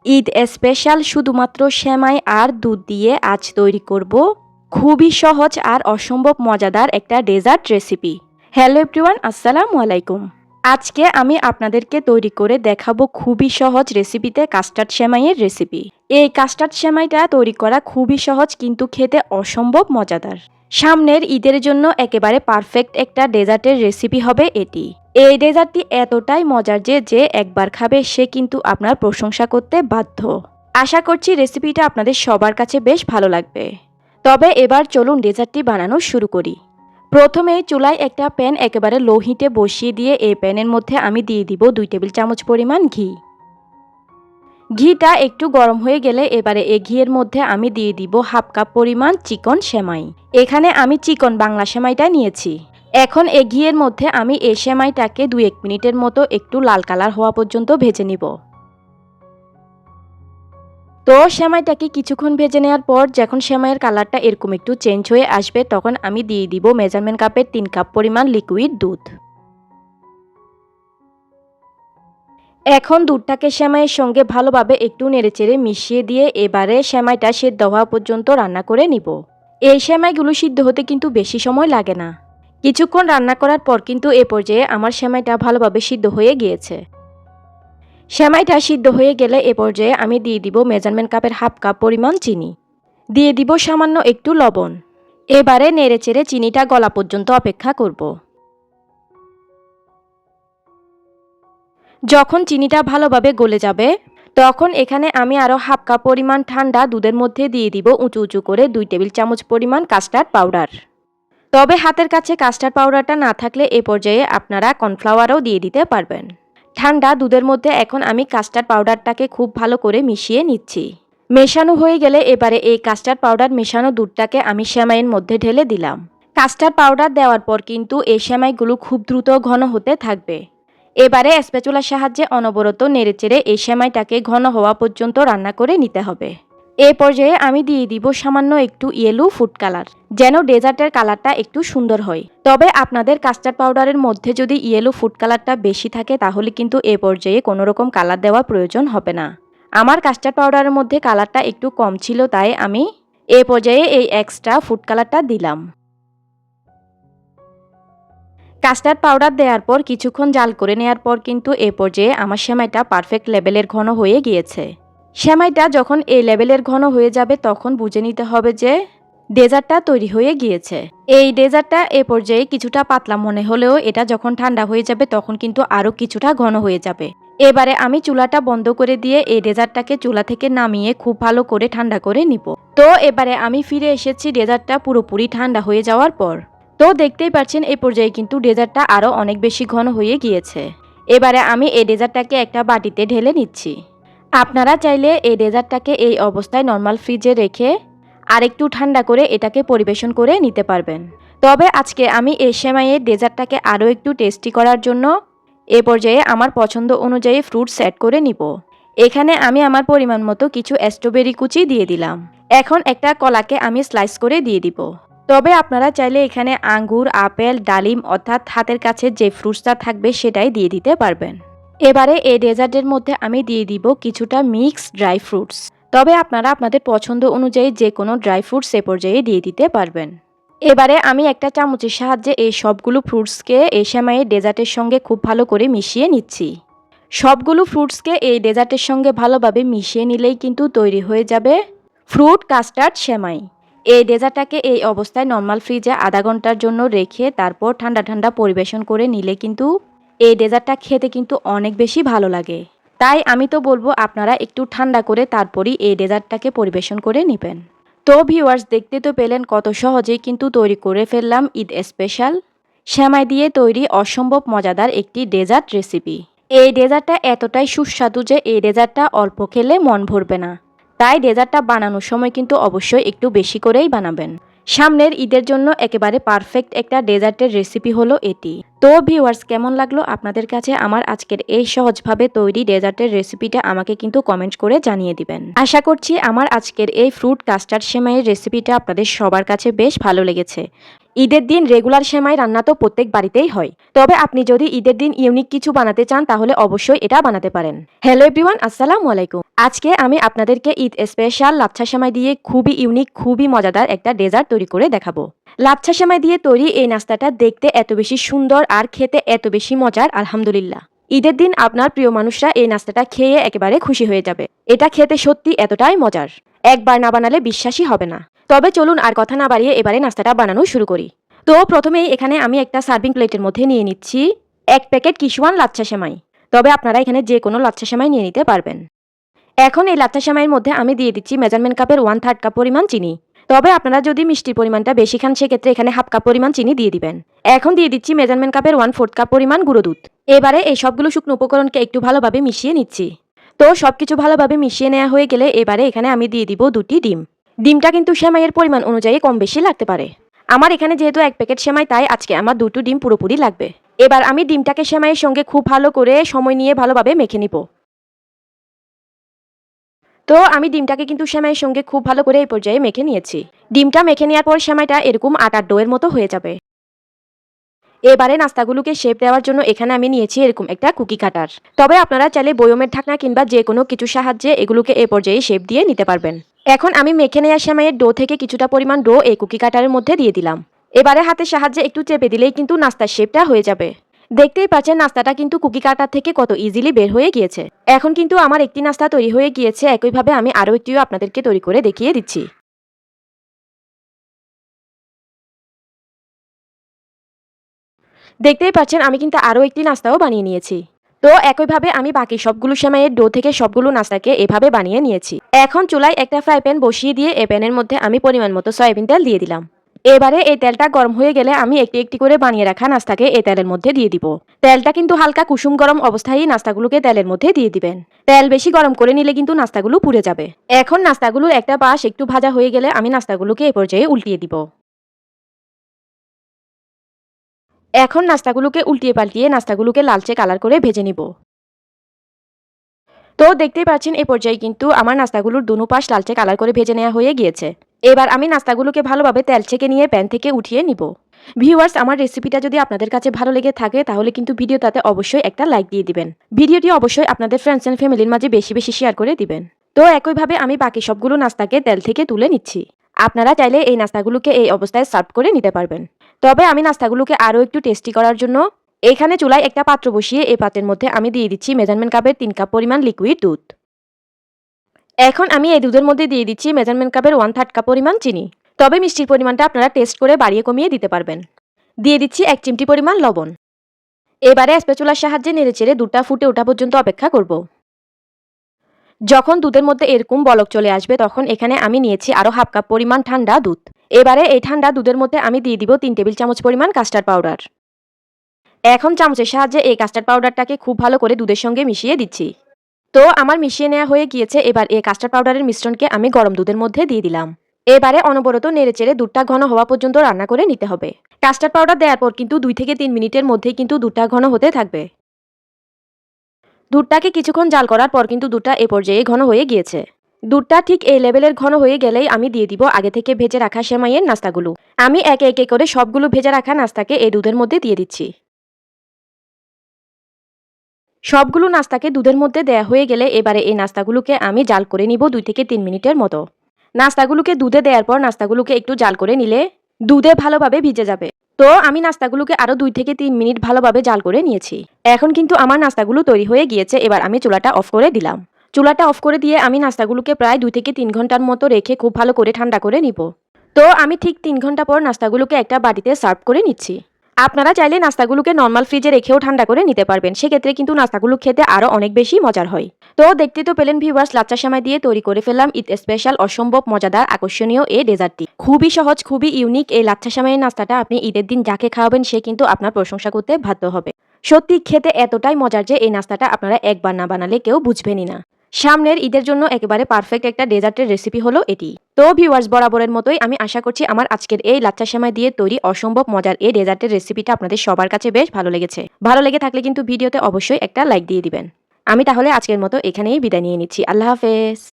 Eid special শুধুমাত্র সেমাই আর দুধ দিয়ে আজ তৈরি করব খুবই সহজ আর অসম্ভব মজাদার একটা ডেজার্ট রেসিপি। হ্যালো এভরিওয়ান, আসসালামু আলাইকুম। আজকে আমি আপনাদেরকে তৈরি করে দেখাবো খুবই সহজ রেসিপিতে কাস্টার্ড সেমাইয়ের রেসিপি। এই কাস্টার্ড সেমাইটা তৈরি করা খুবই সহজ কিন্তু খেতে অসম্ভব মজাদার। সামনের ঈদের জন্য একেবারে পারফেক্ট একটা ডেজার্টের রেসিপি হবে এটি। এই ডেজার্টটি এতটাই মজার যে একবার খাবে সে কিন্তু আপনার প্রশংসা করতে বাধ্য। আশা করছি রেসিপিটা আপনাদের সবার কাছে বেশ ভালো লাগবে। তবে এবার চলুন ডেজার্টটি বানানো শুরু করি। প্রথমে চুলায় একটা প্যান একেবারে লো হিটে বসিয়ে দিয়ে এই প্যানের মধ্যে আমি দিয়ে দিব 2 টেবিল চামচ পরিমাণ ঘি। ঘিটা একটু গরম হয়ে গেলে এবারে এই ঘিয়ের মধ্যে আমি দিয়ে দিব হাফ কাপ পরিমাণ চিকন সেমাই। এখানে আমি চিকন বাংলা সেমাইটা নিয়েছি। এখন এই ঘিয়ের মধ্যে আমি এই সেমাইটাকে 2-1 মিনিটের মতো একটু লাল কালার হওয়া পর্যন্ত ভেজে নিব। তো সেমাইটাকে কিছুক্ষণ ভেজে নেওয়ার পর যখন সেমাইয়ের কালারটা এরকম একটু চেঞ্জ হয়ে আসবে তখন আমি দিয়ে দিব মেজারমেন্ট কাপের 3 কাপ পরিমাণ লিকুইড দুধ। এখন দুধটাকে সেমাইয়ের সঙ্গে ভালোভাবে একটু নেড়েচেড়ে মিশিয়ে দিয়ে এবারে সেমাইটা সেদ্ধ হওয়া পর্যন্ত রান্না করে নিব। এই সেমাইগুলো সিদ্ধ হতে কিন্তু বেশি সময় লাগে না। কিছুক্ষণ রান্না করার পর কিন্তু এ পর্যায়ে আমার সেমাইটা ভালোভাবে সিদ্ধ হয়ে গিয়েছে। সেমাইটা সিদ্ধ হয়ে গেলে এ পর্যায়ে আমি দিয়ে দিব মেজারমেন্ট কাপের হাফ কাপ পরিমাণ চিনি। দিয়ে দিব সামান্য একটু লবণ। এবারে নেড়েচেড়ে চিনিটা গলা পর্যন্ত অপেক্ষা করব। যখন চিনিটা ভালোভাবে গলে যাবে তখন এখানে আমি আরও হাফ কাপ পরিমাণ ঠান্ডা দুধের মধ্যে দিয়ে দিব উঁচু উঁচু করে 2 টেবিল চামচ পরিমাণ কাস্টার্ড পাউডার। তবে হাতের কাছে কাস্টার্ড পাউডারটা না থাকলে এ পর্যায়ে আপনারা কর্নফ্লাওয়ারও দিয়ে দিতে পারবেন। ঠান্ডা দুধের মধ্যে এখন আমি কাস্টার্ড পাউডারটাকে খুব ভালো করে মিশিয়ে নিচ্ছি। মেশানো হয়ে গেলে এবারে এই কাস্টার্ড পাউডার মেশানো দুধটাকে আমি সেমাইয়ের মধ্যে ঢেলে দিলাম। কাস্টার্ড পাউডার দেওয়ার পর কিন্তু এই সেমাইগুলো খুব দ্রুত ঘন হতে থাকবে। এবারে স্প্যাচুলার সাহায্যে অনবরত নেড়েচেড়ে এই সেমাইটাকে ঘন হওয়া পর্যন্ত রান্না করে নিতে হবে। এই পর্যায়ে আমি দিয়ে দিব সামান্য একটু ইয়েলো ফুড কালার, যেন ডেজার্টের কালারটা একটু সুন্দর হয়। তবে আপনাদের কাস্টার্ড পাউডারের মধ্যে যদি ইয়েলো ফুড কালারটা বেশি থাকে তাহলে কিন্তু এই পর্যায়ে কোনো রকম কালার দেওয়ার প্রয়োজন হবে না। আমার কাস্টার্ড পাউডারের মধ্যে কালারটা একটু কম ছিল তাই আমি এই পর্যায়ে এই এক্সট্রা ফুড কালারটা দিলাম। কাস্টার্ড পাউডার দেওয়ার পর কিছুক্ষণ জাল করে নেওয়ার পর কিন্তু এ পর্যায়ে আমার সেমাইটা পারফেক্ট লেভেলের ঘন হয়ে গিয়েছে। সেমাইটা যখন এই লেভেলের ঘন হয়ে যাবে তখন বুঝে নিতে হবে যে ডেজার্টটা তৈরি হয়ে গিয়েছে। এই ডেজার্টটা এ পর্যায়ে কিছুটা পাতলা মনে হলেও এটা যখন ঠান্ডা হয়ে যাবে তখন কিন্তু আরও কিছুটা ঘন হয়ে যাবে। এবারে আমি চুলাটা বন্ধ করে দিয়ে এই ডেজার্টটাকে চুলা থেকে নামিয়ে খুব ভালো করে ঠান্ডা করে নিব। তো এবারে আমি ফিরে এসেছি ডেজার্টটা পুরোপুরি ঠান্ডা হয়ে যাওয়ার পর। তো দেখতেই পাচ্ছেন এই পর্যায়ে কিন্তু ডেজার্টটা আরও অনেক বেশি ঘন হয়ে গিয়েছে। এবারে আমি এই ডেজার্টটাকে একটা বাটিতে ঢেলে নিচ্ছি। আপনারা চাইলে এই ডেজার্টটাকে এই অবস্থায় নর্মাল ফ্রিজে রেখে আরেকটু ঠান্ডা করে এটাকে পরিবেশন করে নিতে পারবেন। তবে আজকে আমি এই সেমাইয়ের ডেজার্টটাকে আরও একটু টেস্টি করার জন্য এ পর্যায়ে আমার পছন্দ অনুযায়ী ফ্রুটস অ্যাড করে নিব। এখানে আমি আমার পরিমাণ মতো কিছু স্ট্রবেরি কুচি দিয়ে দিলাম। এখন একটা কলাকে আমি স্লাইস করে দিয়ে দিব। তবে আপনারা চাইলে এখানে আঙ্গুর, আপেল, ডালিম অর্থাৎ হাতের কাছে যে ফ্রুটসটা থাকবে সেটাই দিয়ে দিতে পারবেন। এবারে এই ডেজার্টের মধ্যে আমি দিয়ে দিব কিছুটা মিক্সড ড্রাই ফ্রুটস। তবে আপনারা আপনাদের পছন্দ অনুযায়ী যে কোনো ড্রাই ফ্রুটস এ পর্যায়ে দিয়ে দিতে পারবেন। এবারে আমি একটা চামচের সাহায্যে এই সবগুলো ফ্রুটসকে এই সেমাইয়ের ডেজার্টের সঙ্গে খুব ভালো করে মিশিয়ে নিচ্ছি। সবগুলো ফ্রুটসকে এই ডেজার্টের সঙ্গে ভালোভাবে মিশিয়ে নিলেই কিন্তু তৈরি হয়ে যাবে ফ্রুট কাস্টার্ড সেমাই। এই ডেজার্টটাকে এই অবস্থায় নর্মাল ফ্রিজে আধা ঘন্টার জন্য রেখে তারপর ঠান্ডা ঠান্ডা পরিবেশন করে নিলে কিন্তু এই ডেজার্টটা খেতে কিন্তু অনেক বেশি ভালো লাগে। তাই আমি তো বলবো আপনারা একটু ঠান্ডা করে তারপরই এই ডেজার্টটাকে পরিবেশন করে নেবেন। তো ভিউয়ার্স, দেখতে তো পেলেন কত সহজেই কিন্তু তৈরি করে ফেললাম ঈদ স্পেশাল সেমাই দিয়ে তৈরি অসম্ভব মজাদার একটি ডেজার্ট রেসিপি। এই ডেজার্টটা এতটাই সুস্বাদু যে এই ডেজার্টটা অল্প খেলে মন ভরবে না। তাই ডেজার্টটা বানানোর সময় কিন্তু অবশ্যই একটু বেশি করেই বানাবেন। সামনের ঈদের জন্য একেবারে পারফেক্ট একটা ডেজার্টের রেসিপি হলো এটি। তো ভিউয়ার্স, কেমন লাগলো আপনাদের কাছে আমার আজকের এই সহজভাবে তৈরি ডেজার্টের রেসিপিটা আমাকে কিন্তু কমেন্ট করে জানিয়ে দিবেন। আশা করছি আমার আজকের এই ফ্রুট কাস্টার্ড সেমাইয়ের রেসিপিটা আপনাদের সবার কাছে বেশ ভালো লেগেছে। ঈদের দিন রেগুলার সেমাই রান্না তো প্রত্যেক বাড়িতেই হয়, তবে আপনি যদি ঈদের দিন ইউনিক কিছু বানাতে চান তাহলে অবশ্যই এটা বানাতে পারেন। হ্যালো এভরিওয়ান, আসসালামু আলাইকুম। আজকে আমি আপনাদেরকে ঈদ স্পেশাল লাচ্ছা সেমাই দিয়ে খুবই ইউনিক, খুবই মজাদার একটা ডেজার্ট তৈরি করে দেখাবো। লাচ্ছা সেমাই দিয়ে তৈরি এই নাস্তাটা দেখতে এত বেশি সুন্দর আর খেতে এত বেশি মজার, আলহামদুলিল্লাহ। ঈদের দিন আপনার প্রিয় মানুষরা এই নাস্তাটা খেয়ে একেবারে খুশি হয়ে যাবে। এটা খেতে সত্যি এতটাই মজার, একবার না বানালে বিশ্বাসই হবে না। তবে চলুন আর কথা না বাড়িয়ে এবারে নাস্তাটা বানানো শুরু করি। তো প্রথমেই এখানে আমি একটা সার্ভিং প্লেটের মধ্যে নিয়ে নিচ্ছি 1 প্যাকেট কিশোয়ান লাচ্ছা সেমাই। তবে আপনারা এখানে যে কোনো লাচ্ছা সেমাই নিয়ে নিতে পারবেন। এখন এই লাচ্ছা সেমাইয়ের মধ্যে আমি দিয়ে দিচ্ছি মেজারমেন্ট কাপের 1/3 কাপ পরিমাণ চিনি। তবে আপনারা যদি মিষ্টির পরিমাণটা বেশি খান সেক্ষেত্রে এখানে হাফ কাপ পরিমাণ চিনি দিয়ে দিবেন। এখন দিয়ে দিচ্ছি মেজারমেন্ট কাপের 1/4 কাপ পরিমাণ গুঁড়ো দুধ। এবারে এই সবগুলো শুকনো উপকরণকে একটু ভালোভাবে মিশিয়ে নিচ্ছি। তো সবকিছু ভালোভাবে মিশিয়ে নেওয়া হয়ে গেলে এবারে এখানে আমি দিয়ে দিব 2টি ডিম। ডিমটা কিন্তু সেমাইয়ের পরিমাণ অনুযায়ী কম বেশি লাগতে পারে। আমার এখানে যেহেতু 1 প্যাকেট সেমাই, তাই আজকে আমার 2টো ডিম পুরোপুরি লাগবে। এবার আমি ডিমটাকে সেমাইয়ের সঙ্গে খুব ভালো করে সময় নিয়ে ভালোভাবে মেখে নিব। তো আমি ডিমটাকে কিন্তু সেমাইয়ের সঙ্গে খুব ভালো করে এই পর্যায়ে মেখে নিয়েছি। ডিমটা মেখে নেওয়ার পর সেমাইটা এরকম আটার ডোয়ের মতো হয়ে যাবে। এবারে নাস্তাগুলোকে শেপ দেওয়ার জন্য এখানে আমি নিয়েছি এরকম একটা কুকি কাটার। তবে আপনারা চাইলে বয়মের ঢাকনা কিংবা যে কোনো কিছু সাহায্যে এগুলোকে এই পর্যায়ে শেপ দিয়ে নিতে পারবেন। এখন আমি মেখে নেওয়া সেমাইয়ের ডো থেকে কিছুটা পরিমাণ ডো এই কুকি কাটারের মধ্যে দিয়ে দিলাম। এবারে হাতের সাহায্যে একটু চেপে দিলেই কিন্তু নাস্তার শেপটা হয়ে যাবে। দেখতেই পাচ্ছেন নাস্তাটা কিন্তু কুকি কাটার থেকে কত ইজিলি বের হয়ে গিয়েছে। এখন কিন্তু আমার একটি নাস্তা তৈরি হয়ে গিয়েছে, একইভাবে আমি আরও একটিও আপনাদেরকে তৈরি করে দেখিয়ে দিচ্ছি। দেখতেই পাচ্ছেন আমি কিন্তু আরও একটি নাস্তাও বানিয়ে নিয়েছি। তো একইভাবে আমি বাকি সবগুলো সেমাইয়ের ডো থেকে সবগুলো নাস্তাকে এভাবে বানিয়ে নিয়েছি। এখন চুলায় একটা ফ্রাই প্যান বসিয়ে দিয়ে এই প্যানের মধ্যে আমি পরিমাণ মতো সয়াবিন তেল দিয়ে দিলাম। এবারে এই তেলটা গরম হয়ে গেলে আমি একটি একটি করে বানিয়ে রাখা নাস্তাকে এই তেলের মধ্যে দিয়ে দিব। তেলটা কিন্তু হালকা কুসুম গরম অবস্থায় নাস্তাগুলোকে তেলের মধ্যে দিয়ে দিবেন। তেল বেশি গরম করে নিলে কিন্তু নাস্তাগুলো পুড়ে যাবে। এখন নাস্তাগুলো একটা পাশ একটু ভাজা হয়ে গেলে আমি নাস্তাগুলোকে এই পর্যায়ে উল্টিয়ে দিব। এখন নাস্তাগুলোকে উল্টিয়ে পাল্টিয়ে নাস্তাগুলোকে লালচে কালার করে ভেজে নিব। তো দেখতেই পাচ্ছেন এই পর্যায়ে কিন্তু আমার নাস্তাগুলোর দুনো পাশ লালচে কালার করে ভেজে নেওয়া হয়ে গিয়েছে। এবার আমি নাস্তাগুলোকে ভালোভাবে তেল ছেঁকে নিয়ে প্যান থেকে উঠিয়ে নিব। ভিউয়ার্স, আমার রেসিপিটা যদি আপনাদের কাছে ভালো লেগে থাকে তাহলে কিন্তু ভিডিওটাতে অবশ্যই একটা লাইক দিয়ে দিবেন। ভিডিওটি অবশ্যই আপনাদের ফ্রেন্ডস অ্যান্ড ফ্যামিলির মাঝে বেশি বেশি শেয়ার করে দিবেন। তো একইভাবে আমি বাকি সবগুলো নাস্তাকে তেল থেকে তুলে নিচ্ছি। আপনারা চাইলে এই নাস্তাগুলোকে এই অবস্থায় সার্ভ করে নিতে পারবেন। তবে আমি নাস্তাগুলোকে আরও একটু টেস্টি করার জন্য এখানে চুলায় একটা পাত্র বসিয়ে এই পাত্রের মধ্যে আমি দিয়ে দিচ্ছি মেজারমেন্ট কাপের 3 কাপ পরিমাণ লিকুইড দুধ। এখন আমি এই দুধের মধ্যে দিয়ে দিচ্ছি মেজারমেন্ট কাপের 1/3 কাপ পরিমাণ চিনি। তবে মিষ্টির পরিমাণটা আপনারা টেস্ট করে বাড়িয়ে কমিয়ে দিতে পারবেন। দিয়ে দিচ্ছি 1 চিমটি পরিমাণ লবণ। এবারে স্প্যাচুলার সাহায্যে নেড়েচেড়ে দুধটা ফুটে ওঠা পর্যন্ত অপেক্ষা করব। যখন দুধের মধ্যে এরকম বলক চলে আসবে তখন এখানে আমি নিয়েছি আরও হাফ কাপ পরিমাণ ঠান্ডা দুধ। এবারে এই ঠান্ডা দুধের মধ্যে আমি দিয়ে দিব 3 টেবিল চামচ পরিমাণ কাস্টার্ড পাউডার। এখন চামচের সাহায্যে এই কাস্টার্ড পাউডারটাকে খুব ভালো করে দুধের সঙ্গে মিশিয়ে দিচ্ছি। তো আমার মিশিয়ে নেওয়া হয়ে গিয়েছে। এবার এই কাস্টার্ড পাউডারের মিশ্রণকে আমি গরম দুধের মধ্যে দিয়ে দিলাম। এবারে অনবরত নেড়েচেড়ে দুধটা ঘন হওয়া পর্যন্ত রান্না করে নিতে হবে। কাস্টার্ড পাউডার দেওয়ার পর কিন্তু 2 থেকে 3 মিনিটের মধ্যেই কিন্তু দুধটা ঘন হতে থাকবে। দুধটাকে কিছুক্ষণ জাল করার পর কিন্তু দুধটা এ পর্যায়ে ঘন হয়ে গিয়েছে। দুধটা ঠিক এই লেভেলের ঘন হয়ে গেলেই আমি দিয়ে দিব আগে থেকে ভেজে রাখা সেমাইয়ের নাস্তাগুলো। আমি একে একে করে সবগুলো ভেজে রাখা নাস্তাকে এই দুধের মধ্যে দিয়ে দিচ্ছি। সবগুলো নাস্তাকে দুধের মধ্যে দেয়া হয়ে গেলে এবারে এই নাস্তাগুলোকে আমি জাল করে নিব 2 থেকে 3 মিনিটের মতো। নাস্তাগুলোকে দুধে দেওয়ার পর নাস্তাগুলোকে একটু জাল করে নিলে দুধে ভালোভাবে ভিজে যাবে। তো আমি নাস্তাগুলোকে আরও 2 থেকে 3 মিনিট ভালোভাবে জাল করে নিয়েছি। এখন কিন্তু আমার নাস্তাগুলো তৈরি হয়ে গিয়েছে। এবার আমি চুলাটা অফ করে দিলাম। চুলাটা অফ করে দিয়ে আমি নাস্তাগুলোকে প্রায় 2 থেকে 3 ঘন্টার মতো রেখে খুব ভালো করে ঠান্ডা করে নিব। তো আমি ঠিক 3 ঘন্টা পর নাস্তাগুলোকে একটা বাটিতে সার্ভ করে নিচ্ছি। আপনারা চাইলে নাস্তাগুলোকে নর্মাল ফ্রিজে রেখেও ঠান্ডা করে নিতে পারবেন। সেক্ষেত্রে কিন্তু নাস্তাগুলো খেতে আরও অনেক বেশি মজার হয়। তো দেখতে তো পেলেন ভিউয়ার্স, লাচ্চা সেমাই দিয়ে তৈরি করে ফেললাম ঈদ স্পেশাল অসম্ভব মজাদার আকর্ষণীয় এই ডেজার্টটি। খুবই সহজ, খুবই ইউনিক এই লাচ্চা সেমাইয়ের নাস্তাটা আপনি ঈদের দিন যাকে খাওয়াবেন সে কিন্তু আপনার প্রশংসা করতে বাধ্য হবে। সত্যি খেতে এতটাই মজার যে এই নাস্তাটা আপনারা একবার না বানালে কেউ বুঝবেনই না। সামনের ঈদের জন্য একেবারে পারফেক্ট একটা ডেজার্টের রেসিপি হলো এটি। তো ভিউয়ার্স, বরাবরের মতোই আমি আশা করছি আমার আজকের এই লাচ্ছা সেমাই দিয়ে তৈরি অসম্ভব মজার এই ডেজার্টের রেসিপিটা আপনাদের সবার কাছে বেশ ভালো লেগেছে। ভালো লেগে থাকলে কিন্তু ভিডিওতে অবশ্যই একটা লাইক দিয়ে দিবেন। আমি তাহলে আজকের মতো এখানেই বিদায় নিয়ে নিচ্ছি। আল্লাহ হাফেজ।